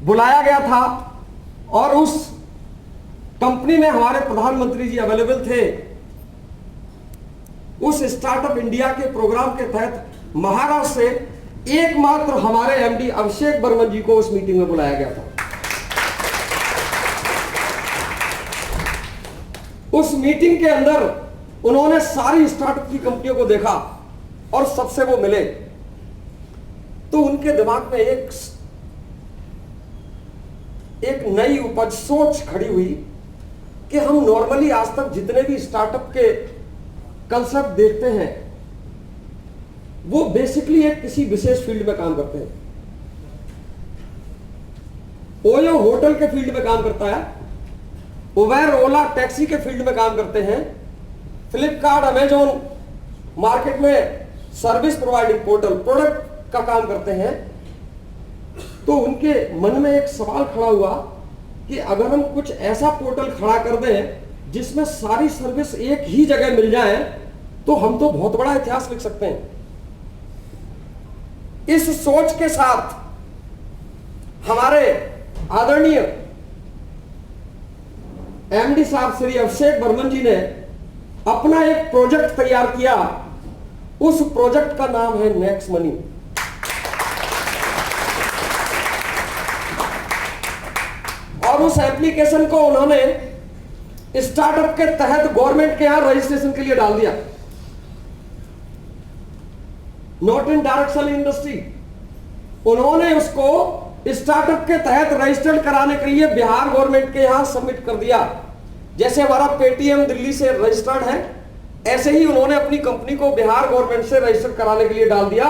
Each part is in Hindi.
बुलाया गया था और उस कंपनी में हमारे प्रधानमंत्री जी अवेलेबल थे। उस स्टार्टअप इंडिया के प्रोग्राम के तहत महाराष्ट्र से एकमात्र हमारे एमडी अभिषेक बर्मन जी को उस मीटिंग में बुलाया गया था। उस मीटिंग के अंदर उन्होंने सारी स्टार्टअप की कंपनियों को देखा और सबसे वो मिले, तो उनके दिमाग में एक नई उपज सोच खड़ी हुई कि हम नॉर्मली आज तक जितने भी स्टार्टअप के कंसेप्ट देखते हैं वो बेसिकली एक किसी विशेष फील्ड में काम करते हैं। ओयो होटल के फील्ड में काम करता है, उबेर ओला टैक्सी के फील्ड में काम करते हैं, फ्लिपकार्ट अमेजोन मार्केट में सर्विस प्रोवाइडिंग पोर्टल प्रोडक्ट का काम करते हैं। तो उनके मन में एक सवाल खड़ा हुआ कि अगर हम कुछ ऐसा पोर्टल खड़ा कर दें जिसमें सारी सर्विस एक ही जगह मिल जाए तो हम तो बहुत बड़ा इतिहास लिख सकते हैं। इस सोच के साथ हमारे आदरणीय एमडी साहब श्री अभिषेक बर्मन जी ने अपना एक प्रोजेक्ट तैयार किया। उस प्रोजेक्ट का नाम है नेक्स्ट मनी। और उस एप्लीकेशन को उन्होंने स्टार्टअप के तहत गवर्नमेंट के यहां रजिस्ट्रेशन के लिए डाल दिया। Not in direct selling industry, उन्होंने उसको स्टार्टअप के तहत रजिस्टर्ड कराने के लिए बिहार गवर्नमेंट के यहां सबमिट कर दिया। जैसे हमारा पेटीएम दिल्ली से रजिस्टर्ड है, ऐसे ही उन्होंने अपनी कंपनी को बिहार गवर्नमेंट से रजिस्टर कराने के लिए डाल दिया।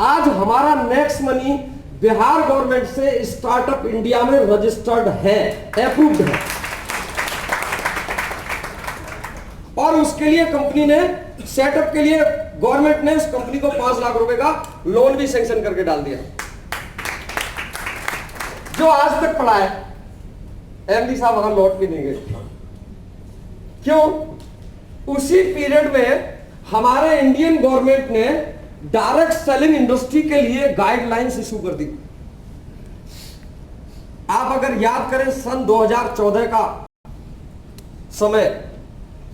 आज हमारा नेक्स्ट मनी बिहार गवर्नमेंट से स्टार्टअप इंडिया में रजिस्टर्ड है, अप्रूव्ड है। और उसके लिए कंपनी ने सेटअप के लिए गवर्नमेंट ने उस कंपनी को 5 लाख रुपए का लोन भी सैंक्शन करके डाल दिया, जो आज तक पड़ा है। एमडी साहब वहां लौट भी नहीं गए। क्यों? उसी पीरियड में हमारे इंडियन गवर्नमेंट ने डायरेक्ट सेलिंग इंडस्ट्री के लिए गाइडलाइंस इशू कर दी। आप अगर याद करें सन 2014 का समय,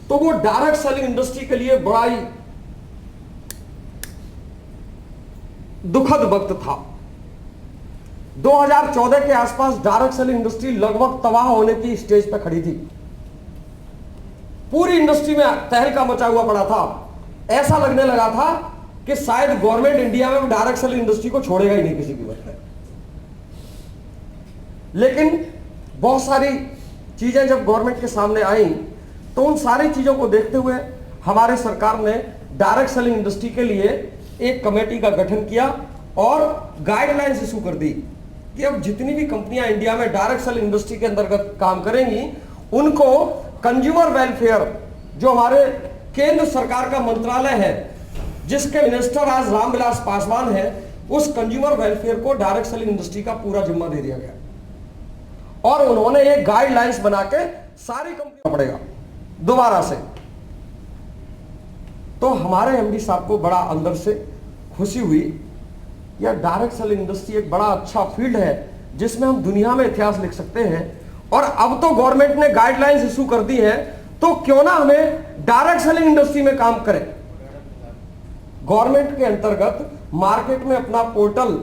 तो वो डायरेक्ट सेलिंग इंडस्ट्री के लिए बड़ा ही दुखद वक्त था। 2014 के आसपास डायरेक्ट सेलिंग इंडस्ट्री लगभग तबाह होने की स्टेज पर खड़ी थी। पूरी इंडस्ट्री में तहलका मचा हुआ पड़ा था। ऐसा लगने लगा था कि शायद गवर्नमेंट इंडिया में डायरेक्ट सेलिंग इंडस्ट्री को छोड़ेगा ही नहीं किसी कीमत पर। लेकिन बहुत सारी चीजें जब गवर्नमेंट के सामने आई तो उन सारी चीजों को देखते हुए हमारी सरकार ने डायरेक्ट सेलिंग इंडस्ट्री के लिए एक कमेटी का गठन किया और गाइडलाइंस इशू कर दी कि अब जितनी भी कंपनियां इंडिया में डायरेक्ट सेलिंग इंडस्ट्री के अंतर्गत काम करेंगी उनको कंज्यूमर वेलफेयर, जो हमारे केंद्र सरकार का मंत्रालय है जिसके मिनिस्टर आज रामविलास पासवान है, उस कंज्यूमर वेलफेयर को डायरेक्ट सेलिंग इंडस्ट्री का पूरा जिम्मा दे दिया गया। और उन्होंने एक गाइडलाइंस बना के सारी कंपनी पड़ेगा दोबारा से। तो हमारे एमडी साहब को बड़ा अंदर से खुशी हुई, यह डायरेक्ट सेलिंग इंडस्ट्री एक बड़ा अच्छा फील्ड है जिसमें हम दुनिया में इतिहास लिख सकते हैं। और अब तो गवर्नमेंट ने गाइडलाइंस इशू कर दी है, तो क्यों ना हमें डायरेक्ट सेलिंग इंडस्ट्री में काम करें। गवर्नमेंट के अंतर्गत मार्केट में अपना पोर्टल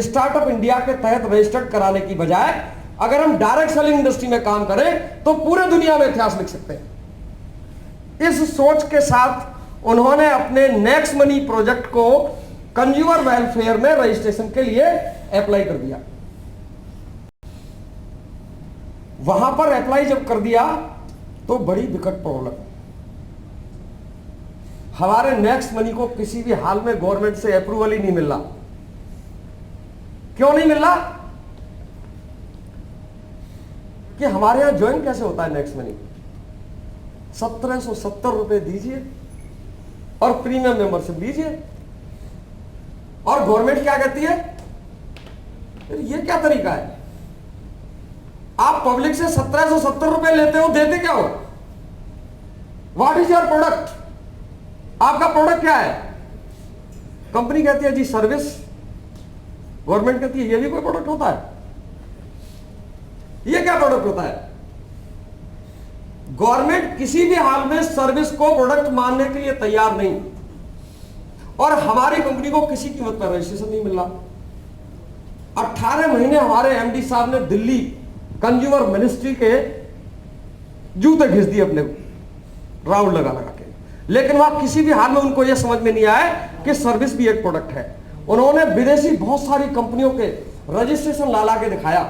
स्टार्टअप इंडिया के तहत रजिस्टर्ड कराने की बजाय अगर हम डायरेक्ट सेलिंग इंडस्ट्री में काम करें तो पूरे दुनिया में इतिहास लिख सकते हैं। इस सोच के साथ उन्होंने अपने नेक्स्ट मनी प्रोजेक्ट को कंज्यूमर वेलफेयर में रजिस्ट्रेशन के लिए अप्लाई कर दिया। वहां पर अप्लाई जब कर दिया तो बड़ी विकट प्रॉब्लम, हमारे नेक्स्ट मनी को किसी भी हाल में गवर्नमेंट से अप्रूवल ही नहीं मिल रहा। क्यों नहीं मिल रहा? कि हमारे यहां ज्वाइन कैसे होता है नेक्स्ट मनी? 1770 रुपए दीजिए और प्रीमियम मेंबरशिप लीजिए। और गवर्नमेंट क्या कहती है? ये क्या तरीका है? आप पब्लिक से 1770 रुपए लेते हो, देते क्या हो? What is your product? आपका प्रोडक्ट क्या है? कंपनी कहती है जी सर्विस, गवर्नमेंट कहती है ये भी कोई प्रोडक्ट होता है? ये क्या प्रोडक्ट होता है? गवर्नमेंट किसी भी हाल में सर्विस को प्रोडक्ट मानने के लिए तैयार नहीं, और हमारी कंपनी को किसी कीमत पर रजिस्ट्रेशन नहीं मिल रहा। 18 महीने हमारे एमडी साहब ने दिल्ली कंज्यूमर मिनिस्ट्री के जूते घिस दिए अपने राउंड लगा लगा के, लेकिन वहां किसी भी हाल में उनको यह समझ में नहीं आया कि सर्विस भी एक प्रोडक्ट है। उन्होंने विदेशी बहुत सारी कंपनियों के रजिस्ट्रेशन ला के दिखाया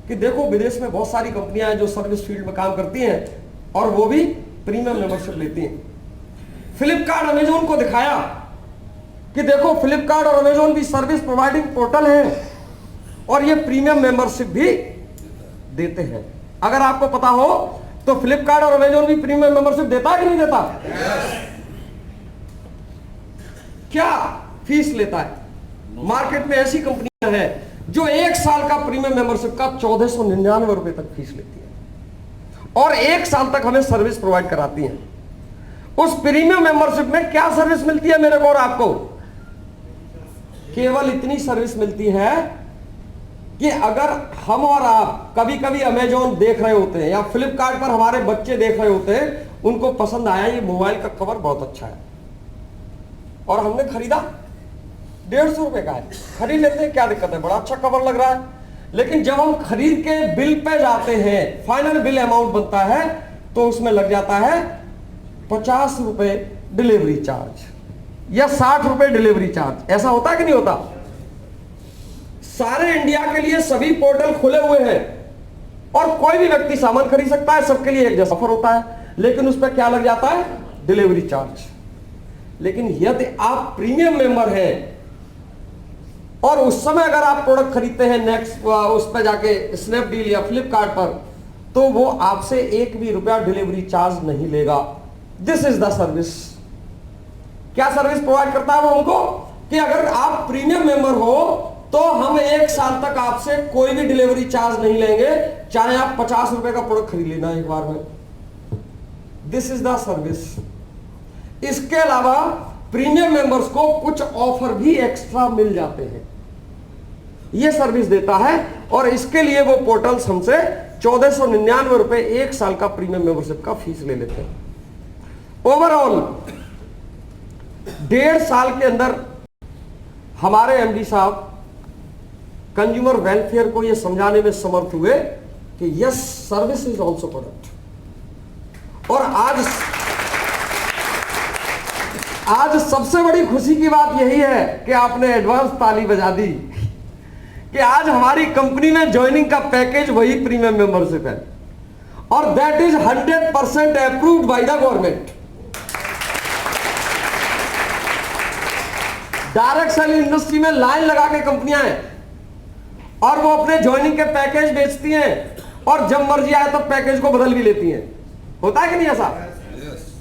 कि देखो विदेश में बहुत सारी कंपनियां हैं जो सर्विस फील्ड में काम करती हैं और वो भी प्रीमियम मेंबरशिप लेती हैं। फ्लिपकार्ट अमेजोन को दिखाया कि देखो फ्लिपकार्ट और अमेजोन भी सर्विस प्रोवाइडिंग पोर्टल है और ये प्रीमियम मेंबरशिप भी देते हैं। अगर आपको पता हो तो फ्लिपकार्ट और अमेजोन भी प्रीमियम मेंबरशिप देता है कि नहीं देता? क्या फीस लेता है? मार्केट में ऐसी कंपनियां हैं जो 1 साल का प्रीमियम मेंबरशिप का 1499 रुपए तक फीस लेती है और 1 साल तक हमें सर्विस प्रोवाइड कराती हैं। उस प्रीमियम मेंबरशिप में क्या सर्विस मिलती है मेरे को और आपको? केवल इतनी सर्विस मिलती है कि अगर हम और आप कभी कभी अमेजोन देख रहे होते हैं या फ्लिपकार्ट पर हमारे बच्चे देख रहे होते हैं, उनको पसंद आया ये मोबाइल का कवर बहुत अच्छा है और हमने खरीदा, 150 रुपए का है, खरीद लेते हैं, क्या दिक्कत है, बड़ा अच्छा कवर लग रहा है। लेकिन जब हम खरीद के बिल पे जाते हैं, फाइनल बिल अमाउंट बनता है, तो उसमें लग जाता है 50 रुपए डिलीवरी चार्ज या 60 रुपए डिलीवरी चार्ज। ऐसा होता है कि नहीं होता? सारे इंडिया के लिए सभी पोर्टल खुले हुए हैं और कोई भी व्यक्ति सामान खरीद सकता है, सबके लिए एक जैसा ऑफर होता है, लेकिन उस पर क्या लग जाता है? Delivery charge. लेकिन यदि आप प्रीमियम मेंबर हैं और उस समय अगर आप प्रोडक्ट खरीदते हैं नेक्स्ट उस पर जाके स्नैपडील या फ्लिपकार्ट पर, तो वो आपसे 1 भी रुपया डिलीवरी चार्ज नहीं लेगा। This is the service. क्या सर्विस प्रोवाइड करता है वो हमको? कि अगर आप प्रीमियम मेंबर हो तो हम 1 साल तक आपसे कोई भी डिलीवरी चार्ज नहीं लेंगे, चाहे आप 50 रुपए का प्रोडक्ट खरीद लेना एक बार में। This is the service. इसके अलावा प्रीमियम मेंबर्स को कुछ ऑफर भी एक्स्ट्रा मिल जाते हैं, यह सर्विस देता है और इसके लिए वो पोर्टल्स हमसे 1499 रुपए 1 साल का प्रीमियम मेंबरशिप का फीस ले लेते हैं। ओवरऑल 1.5 साल के अंदर हमारे एमडी साहब कंज्यूमर वेलफेयर को यह समझाने में समर्थ हुए कि yes, service is also product. और आज सबसे बड़ी खुशी की बात यही है कि आपने एडवांस ताली बजा दी कि आज हमारी कंपनी में ज्वाइनिंग का पैकेज वही प्रीमियम मेंबरशिप है और that is 100% approved by the government. Direct selling industry में लाइन लगा के कंपनियां हैं और वो अपने ज्वाइनिंग के पैकेज बेचती हैं और जब मर्जी आए तब पैकेज को बदल भी लेती हैं। होता है कि नहीं ऐसा?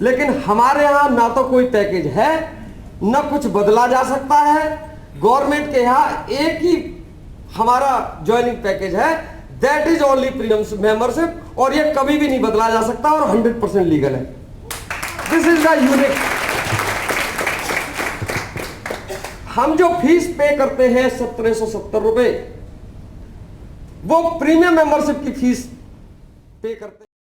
लेकिन हमारे यहां ना तो कोई पैकेज है, ना कुछ बदला जा सकता है। गवर्नमेंट के यहां एक ही हमारा ज्वाइनिंग पैकेज है, that is only premium membership, और ये कभी भी नहीं बदला जा सकता और 100% लीगल है। This is the unique. हम जो फीस पे करते हैं 1770 रुपए, वो प्रीमियम मेंबरशिप की फीस पे करते हैं।